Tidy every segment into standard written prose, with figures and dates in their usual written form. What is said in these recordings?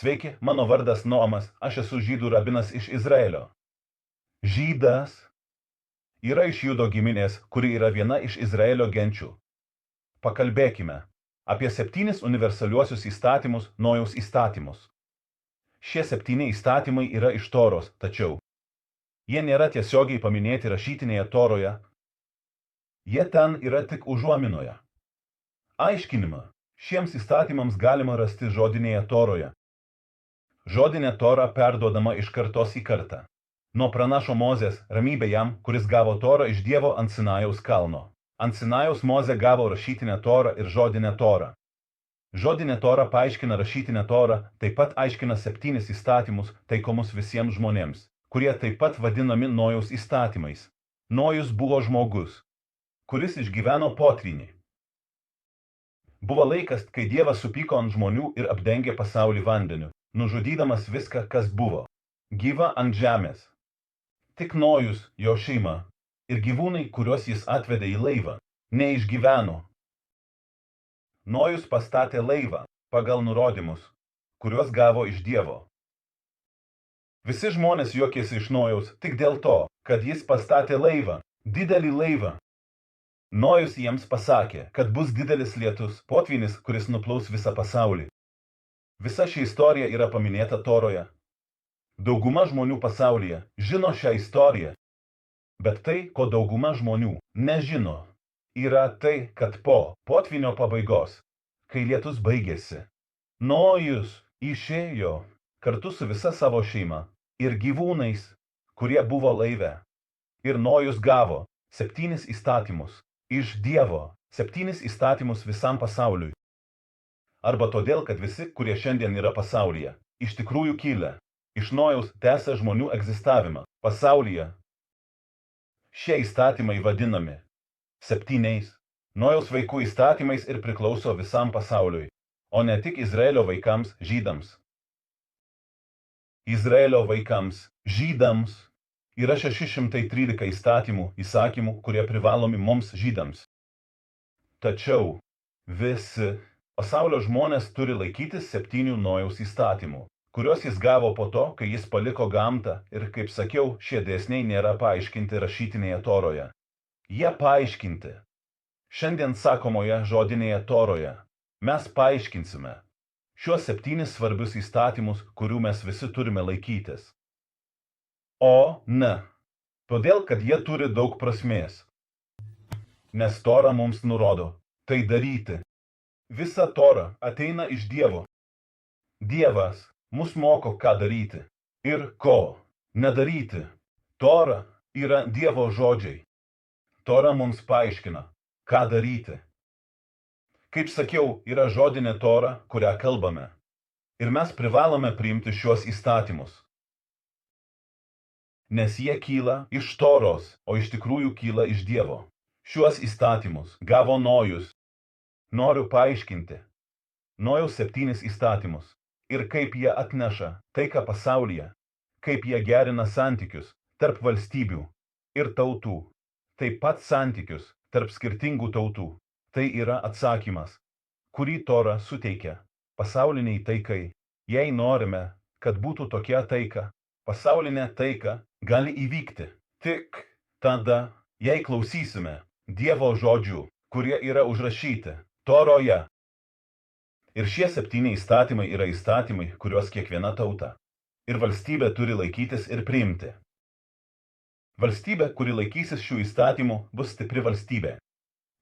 Sveiki, mano vardas Noamas, aš esu žydų rabinas iš Izraelio. Žydas yra iš Judo giminės, kuri yra viena iš Izraelio genčių. Pakalbėkime apie 7 universaliuosius įstatymus, Nojaus įstatymus. Šie 7 įstatymai yra iš Toros, tačiau jie nėra tiesiogiai paminėti rašytinėje Toroje. Jie ten yra tik užuominoje. Aiškinimą šiems įstatymams galima rasti žodinėje Toroje. Žodinė Tora perduodama iš kartos į kartą. Nuo pranašo Mozės, ramybė jam, kuris gavo Torą iš Dievo ant Sinajaus kalno. Ant Sinajaus Mozė gavo rašytinę Torą ir žodinę Torą. Žodinė Tora paaiškina rašytinę Torą, taip pat aiškina 7 įstatymus, taikomus visiems žmonėms, kurie taip pat vadinami Nojaus įstatymais. Nojus buvo žmogus, kuris išgyveno potvynį. Buvo laikas, kai Dievas supyko ant žmonių ir apdengė pasaulį vandeniu, nužudydamas viską, kas buvo gyva ant žemės. Tik Nojus, jo šeima ir gyvūnai, kuriuos jis atvedė į laivą, neišgyveno. Nojus pastatė laivą pagal nurodymus, kuriuos gavo iš Dievo. Visi žmonės juokėsi iš Nojaus tik dėl to, kad jis pastatė laivą, didelį laivą. Nojus jiems pasakė, kad bus didelis lietus, potvynis, kuris nuplaus visą pasaulį. Visa ši istorija yra paminėta Toroje. Dauguma žmonių pasaulyje žino šią istoriją, bet tai, ko dauguma žmonių nežino, yra tai, kad po potvynio pabaigos, kai lietus baigėsi, Nojus išėjo kartu su visa savo šeima ir gyvūnais, kurie buvo laive. Ir Nojus gavo 7 įstatymus iš Dievo, 7 įstatymus visam pasauliui. Arba todėl, kad visi, kurie šiandien yra pasaulyje, iš tikrųjų kilę iš Nojaus tęsia žmonių egzistavimą pasaulyje. Šie įstatymai vadinami 7 Nojaus vaikų įstatymais ir priklauso visam pasauliui, o ne tik Izraelio vaikams, žydams. Izraelio vaikams, žydams yra 613 įsakymų, kurie privalomi mums žydams. Tačiau visi pasaulio žmonės turi laikytis 7 Nojaus įstatymų, kuriuos jis gavo po to, kai jis paliko gamtą ir, kaip sakiau, šie dėsniai nėra paaiškinti rašytinėje Toroje. Jie paaiškinti šiandien sakomoje žodinėje Toroje. Mes paaiškinsime šiuos 7 svarbius įstatymus, kurių mes visi turime laikytis. O ne, todėl, kad jie turi daug prasmės. Nes Tora mums nurodo tai daryti. Visa Tora ateina iš Dievo. Dievas mus moko, ką daryti ir ko nedaryti. Tora yra Dievo žodžiai. Tora mums paaiškina, ką daryti. Kaip sakiau, yra žodinė Tora, kurią kalbame. Ir mes privalome priimti šiuos įstatymus. Nes jie kyla iš Toros, o iš tikrųjų kyla iš Dievo. Šiuos įstatymus gavo Nojus. Noriu paaiškinti Nojaus 7 įstatymus ir kaip jie atneša taiką pasaulyje, kaip jie gerina santykius tarp valstybių ir tautų, taip pat santykius tarp skirtingų tautų. Tai yra atsakymas, kurį Tora suteikia pasauliniai taikai. Jei norime, kad būtų tokia taika, pasaulinė taika gali įvykti tik tada, jei klausysime Dievo žodžių, kurie yra užrašyti Toroje. Ir šie 7 įstatymai yra įstatymai, kuriuos kiekviena tauta ir valstybė turi laikytis ir priimti. Valstybė, kuri laikysis šių įstatymų, bus stipri valstybė.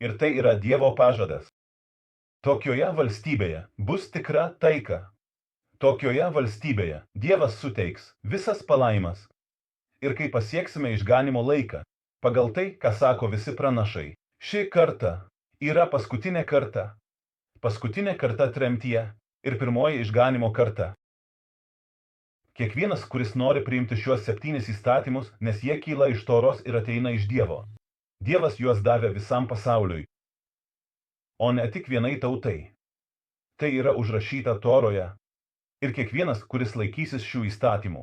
Ir tai yra Dievo pažadas. Tokioje valstybėje bus tikra taika. Tokioje valstybėje Dievas suteiks visas palaimas. Ir kai pasieksime išganymo laiką, pagal tai, ką sako visi pranašai, ši karta yra paskutinė karta. Paskutinė karta tremtyje ir pirmoji išganymo karta. Kiekvienas, kuris nori priimti šiuos 7 įstatymus, nes jie kyla iš Toros ir ateina iš Dievo. Dievas juos davė visam pasauliui, o ne tik vienai tautai. Tai yra užrašyta Toroje. Ir kiekvienas, kuris laikysis šių įstatymų,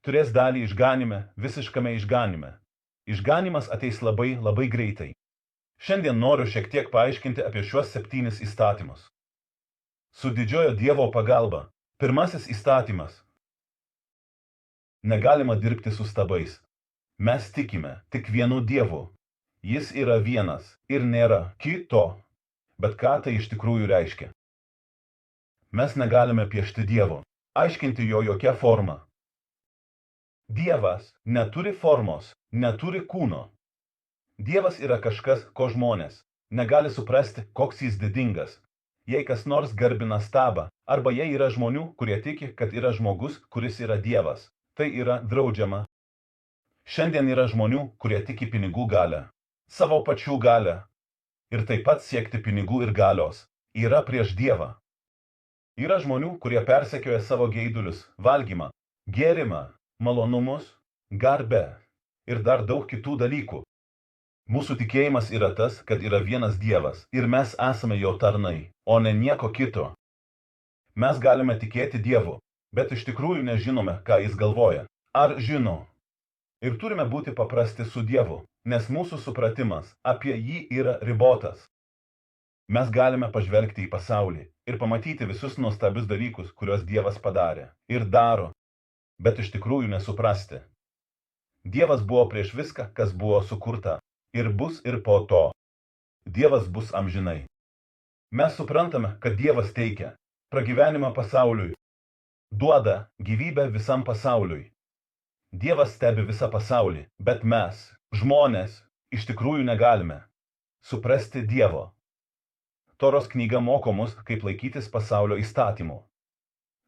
turės dalį išganime, visiškame išganime. Išganimas ateis labai, labai greitai. Šiandien noriu šiek tiek paaiškinti apie šiuos 7 įstatymus. Su didžiojo Dievo pagalba Pirmasis įstatymas. Negalima dirbti su stabais. Mes tikime tik vienu Dievu. Jis yra vienas ir nėra kito. Bet ką tai iš tikrųjų reiškia? Mes negalime piešti Dievo, aiškinti jo jokią formą. Dievas neturi formos, neturi kūno. Dievas yra kažkas, ko žmonės negali suprasti, koks jis didingas. Jei kas nors garbina stabą, arba jei yra žmonių, kurie tiki, kad yra žmogus, kuris yra Dievas, tai yra draudžiama. Šiandien yra žmonių, kurie tiki pinigų galią, savo pačių galią, ir taip pat siekti pinigų ir galios yra prieš Dievą. Yra žmonių, kurie persekioja savo geidulius, valgymą, gėrimą, malonumus, garbę ir dar daug kitų dalykų. Mūsų tikėjimas yra tas, kad yra vienas Dievas ir mes esame jo tarnai, o ne nieko kito. Mes galime tikėti Dievu, bet iš tikrųjų nežinome, ką jis galvoja. Ar žino? Ir turime būti paprasti su Dievu, nes mūsų supratimas apie jį yra ribotas. Mes galime pažvelgti į pasaulį ir pamatyti visus nuostabius dalykus, kuriuos Dievas padarė ir daro, bet iš tikrųjų nesuprasti. Dievas buvo prieš viską, kas buvo sukurta. Ir bus ir po to. Dievas bus amžinai. Mes suprantame, kad Dievas teikia pragyvenimą pasauliui, duoda gyvybę visam pasauliui. Dievas stebi visą pasaulį, bet mes, žmonės, iš tikrųjų negalime suprasti Dievo. Toros knyga moko mus, kaip laikytis pasaulio įstatymų.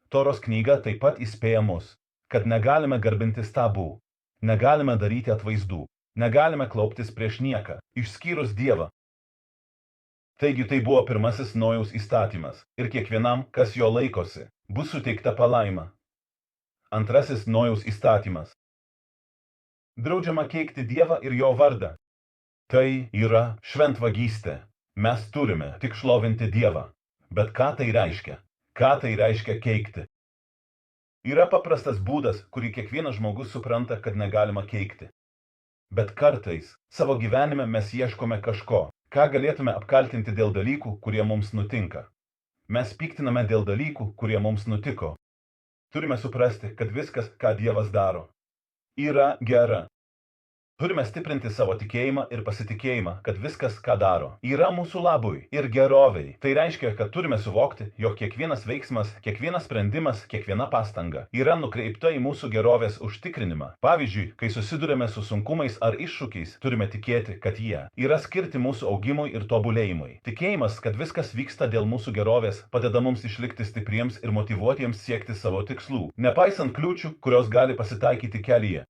Toros knyga taip pat įspėja mus, kad negalime garbinti stabų, negalime daryti atvaizdų. Negalime klauptis prieš nieką, išskyrus Dievą. Taigi tai buvo pirmasis Nojaus įstatymas, ir kiekvienam, kas jo laikosi, bus suteikta palaima. Antrasis Nojaus įstatymas. Draudžiama keikti Dievą ir jo vardą. Tai yra šventvagystė. Mes turime tik šlovinti Dievą. Bet ką tai reiškia? Ką tai reiškia keikti? Yra paprastas būdas, kurį kiekvienas žmogus supranta, kad negalima keikti. Bet kartais savo gyvenime mes ieškome kažko, ką galėtume apkaltinti dėl dalykų, kurie mums nutinka. Mes piktiname dėl dalykų, kurie mums nutiko. Turime suprasti, kad viskas, ką Dievas daro, yra gera. Turime stiprinti savo tikėjimą ir pasitikėjimą, kad viskas, ką daro, yra mūsų labui ir geroviai. Tai reiškia, kad turime suvokti, jog kiekvienas veiksmas, kiekvienas sprendimas, kiekviena pastanga yra nukreipta į mūsų gerovės užtikrinimą. Pavyzdžiui, kai susidurime su sunkumais ar iššūkiais, turime tikėti, kad jie yra skirti mūsų augimui ir tobulėjimui. Tikėjimas, kad viskas vyksta dėl mūsų gerovės, padeda mums išlikti stipriems ir motyvuotiems siekti savo tikslų, nepaisant kliūčių, kurios gali pasitaikyti kelyje.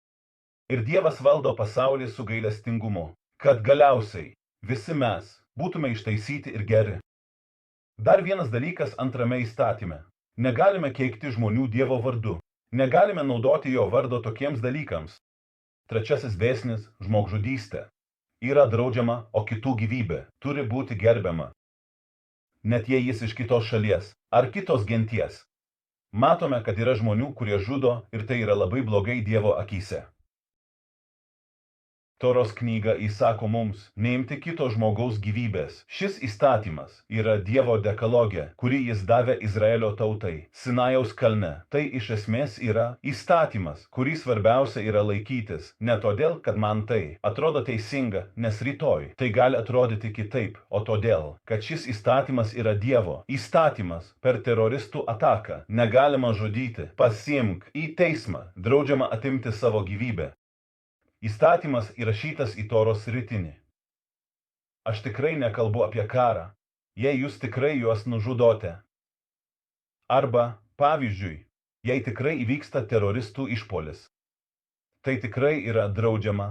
Ir Dievas valdo pasaulį su gailestingumu, kad galiausiai visi mes būtume ištaisyti ir geri. Dar vienas dalykas antrame įstatyme. Negalime keikti žmonių Dievo vardu. Negalime naudoti jo vardo tokiems dalykams. Trečiasis dėsnis – žmogžudystė. Yra draudžiama, o kitų gyvybė turi būti gerbiama. Net jei jis iš kitos šalies ar kitos genties. Matome, kad yra žmonių, kurie žudo ir tai yra labai blogai Dievo akyse. Toros knyga įsako mums neimti kito žmogaus gyvybės. Šis įstatymas yra Dievo dekalogė, kurį jis davė Izraelio tautai Sinajaus kalne. Tai iš esmės yra įstatymas, kurį svarbiausia yra laikytis. Ne todėl, kad man tai atrodo teisinga, nes rytoj tai gali atrodyti kitaip, o todėl, kad šis įstatymas yra Dievo įstatymas. Per teroristų ataką negalima žudyti, pasiimk į teismą, draudžiama atimti savo gyvybę. Įstatymas įrašytas į Toros ritinį. Aš tikrai nekalbu apie karą, jei jūs tikrai juos nužudote. Arba, pavyzdžiui, jei tikrai įvyksta teroristų išpuolis. Tai tikrai yra draudžiama.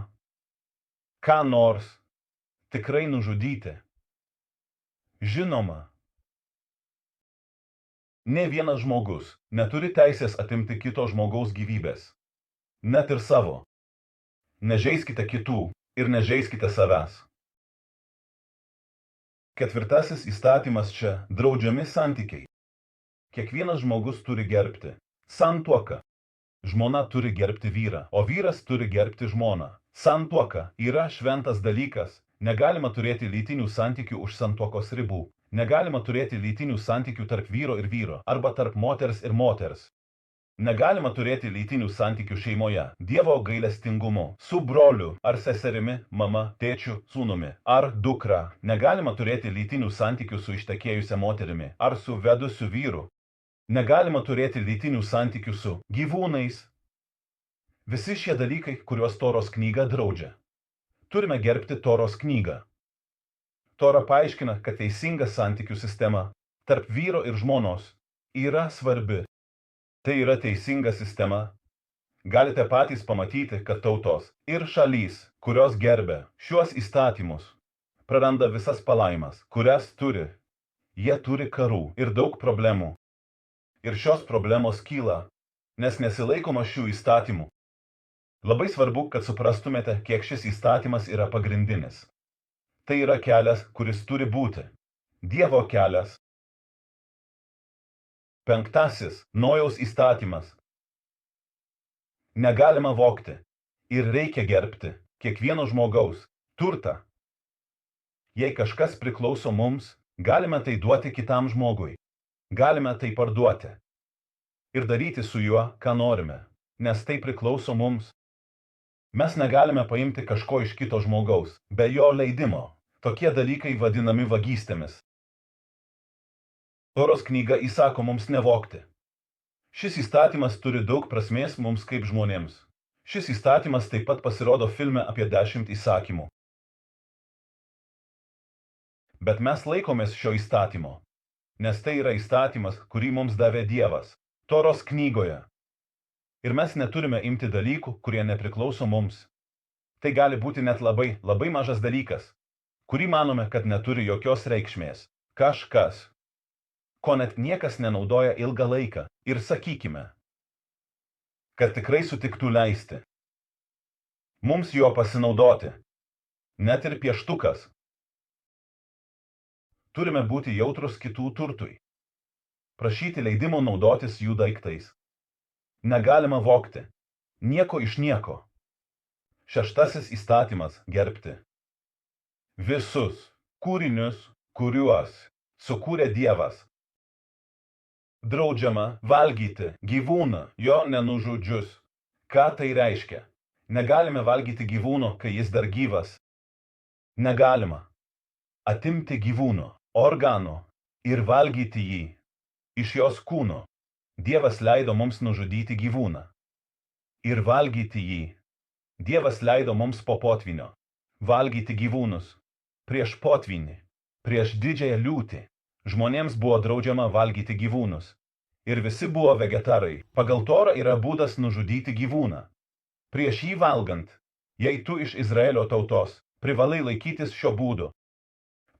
Ką nors tikrai nužudyti. Žinoma, ne vienas žmogus neturi teisės atimti kito žmogaus gyvybės. Net ir savo. Nežeiskite kitų ir nežeiskite savęs. Ketvirtasis įstatymas čia – draudžiami santykiai. Kiekvienas žmogus turi gerbti santuoką. Žmona turi gerbti vyrą, o vyras turi gerbti žmoną. Santuoka yra šventas dalykas. Negalima turėti lytinių santykių už santuokos ribų. Negalima turėti lytinių santykių tarp vyro ir vyro, arba tarp moters ir moters. Negalima turėti lytinių santykių šeimoje, Dievo gailestingumu, su broliu ar seserimi, mama, tėčiu, sūnumi ar dukra. Negalima turėti lytinių santykių su ištekėjusia moterimi ar su vedusiu vyru. Negalima turėti lytinių santykių su gyvūnais. Visi šie dalykai, kuriuos Toros knyga draudžia. Turime gerbti Toros knygą. Tora paaiškina, kad teisinga santykių sistema tarp vyro ir žmonos yra svarbi. Tai yra teisinga sistema. Galite patys pamatyti, kad tautos ir šalys, kurios gerbia šiuos įstatymus, praranda visas palaimas, kurias turi. Jie turi karų ir daug problemų. Ir šios problemos kyla, nes nesilaikoma šių įstatymų. Labai svarbu, kad suprastumėte, kiek šis įstatymas yra pagrindinis. Tai yra kelias, kuris turi būti. Dievo kelias. 5. Nojaus įstatymas. Negalima vogti ir reikia gerbti kiekvieno žmogaus turtą. Jei kažkas priklauso mums, galime tai duoti kitam žmogui. Galime tai parduoti. Ir daryti su juo, ką norime, nes tai priklauso mums. Mes negalime paimti kažko iš kito žmogaus, be jo leidimo. Tokie dalykai vadinami vagystėmis. Toros knyga įsako mums nevogti. Šis įstatymas turi daug prasmės mums kaip žmonėms. Šis įstatymas taip pat pasirodo filme apie 10 įsakymų. Bet mes laikomės šio įstatymo, nes tai yra įstatymas, kurį mums davė Dievas, Toros knygoje. Ir mes neturime imti dalykų, kurie nepriklauso mums. Tai gali būti net labai mažas dalykas, kurį manome, kad neturi jokios reikšmės. Kažkas, ko net niekas nenaudoja ilgą laiką, ir sakykime, kad tikrai sutiktų leisti mums juo pasinaudoti, net ir pieštukas. Turime būti jautrus kitų turtui, prašyti leidimo naudotis jų daiktais. Negalima vogti, nieko iš nieko. 6. įstatymas – gerbti visus kūrinius, kuriuos sukūrė Dievas. Draudžiama valgyti gyvūną, jo nenužudžius. Ką tai reiškia? Negalime valgyti gyvūno, kai jis dar gyvas. Negalima atimti gyvūno organo ir valgyti jį iš jos kūno. Dievas leido mums nužudyti gyvūną ir valgyti jį. Dievas leido mums po potvynio valgyti gyvūnus. Prieš potvynį, prieš didžiąją liūtį, žmonėms buvo draudžiama valgyti gyvūnus. Ir visi buvo vegetarai. Pagal Torą yra būdas nužudyti gyvūną. Prieš jį valgant, jei tu iš Izraelio tautos, privalai laikytis šio būdo.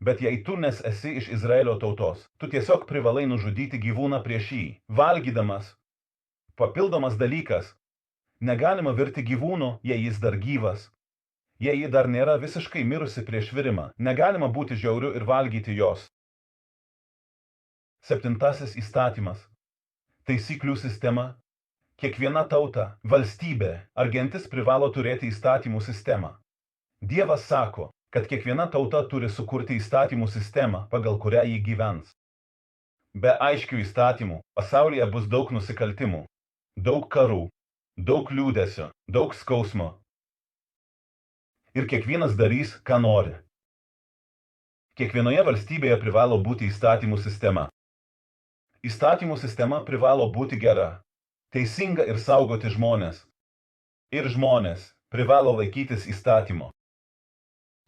Bet jei tu esi iš Izraelio tautos, tu tiesiog privalai nužudyti gyvūną prieš jį, valgydamas. Papildomas dalykas. Negalima virti gyvūno, jei jis dar gyvas. Jei ji dar nėra visiškai mirusi prieš virimą, negalima būti žiauriu ir valgyti jos. 7. įstatymas. Taisyklių sistema. Kiekviena tauta, valstybė ar gentis privalo turėti įstatymų sistemą. Dievas sako, kad kiekviena tauta turi sukurti įstatymų sistemą, pagal kurią ji gyvens. Be aiškių įstatymų pasaulyje bus daug nusikaltimų, daug karų, daug liūdesio, daug skausmo. Ir kiekvienas darys, ką nori. Kiekvienoje valstybėje privalo būti įstatymų sistema. Įstatymų sistema privalo būti gera, teisinga ir saugoti žmonės. Ir žmonės privalo laikytis įstatymo.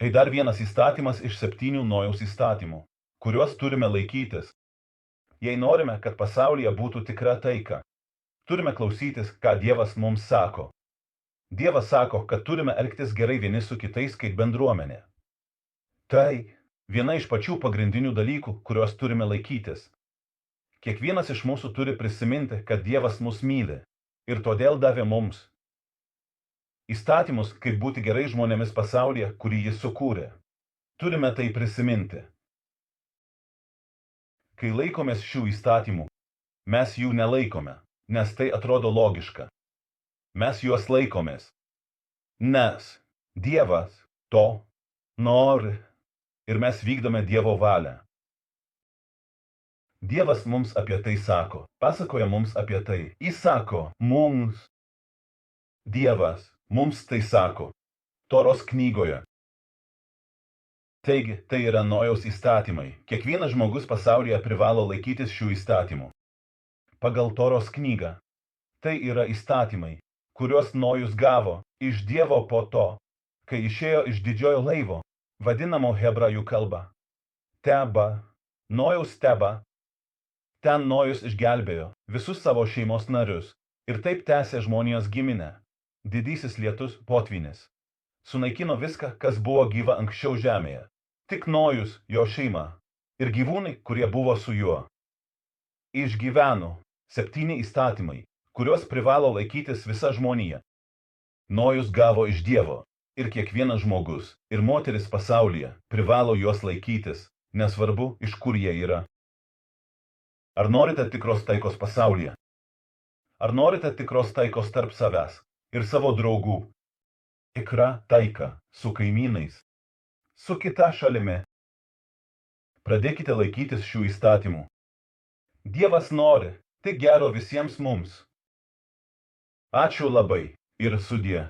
Tai dar vienas įstatymas iš 7 Nojaus įstatymų, kuriuos turime laikytis. Jei norime, kad pasaulyje būtų tikra taika, turime klausytis, ką Dievas mums sako. Dievas sako, kad turime elgtis gerai vieni su kitais kaip bendruomenė. Tai viena iš pačių pagrindinių dalykų, kuriuos turime laikytis. Kiekvienas iš mūsų turi prisiminti, kad Dievas mus myli ir todėl davė mums įstatymus, kaip būti gerai žmonėmis pasaulyje, kurį jis sukūrė. Turime tai prisiminti. Kai laikomės šių įstatymų, mes jų nelaikome, nes tai atrodo logiška. Mes juos laikomės, nes Dievas to nori ir mes vykdome Dievo valią. Dievas mums apie tai sako, pasakoja mums apie tai. Jis sako mums, Dievas mums tai sako, Toros knygoje. Taigi, tai yra Nojaus įstatymai. Kiekvienas žmogus pasaulyje privalo laikytis šių įstatymų. Pagal Toros knygą. Tai yra įstatymai, kuriuos Nojus gavo iš Dievo po to, kai išėjo iš didžiojo laivo, vadinamo hebrajų kalba. Teba, Nojaus Teba. Ten Nojus išgelbėjo visus savo šeimos narius ir taip tęsė žmonijos giminę. Didysis lietus potvynis. Sunaikino viską, kas buvo gyva anksčiau žemėje. Tik Nojus, jo šeima ir gyvūnai, kurie buvo su juo. Išgyveno 7 įstatymai, kuriuos privalo laikytis visa žmonija. Nojus gavo iš Dievo ir kiekvienas žmogus ir moteris pasaulyje privalo juos laikytis, nesvarbu, iš kur jie yra. Ar norite tikros taikos pasaulyje? Ar norite tikros taikos tarp savęs ir savo draugų? Tikra taika su kaimynais, su kita šalimi. Pradėkite laikytis šių įstatymų. Dievas nori tik gero visiems mums. Ačiū labai ir sudie.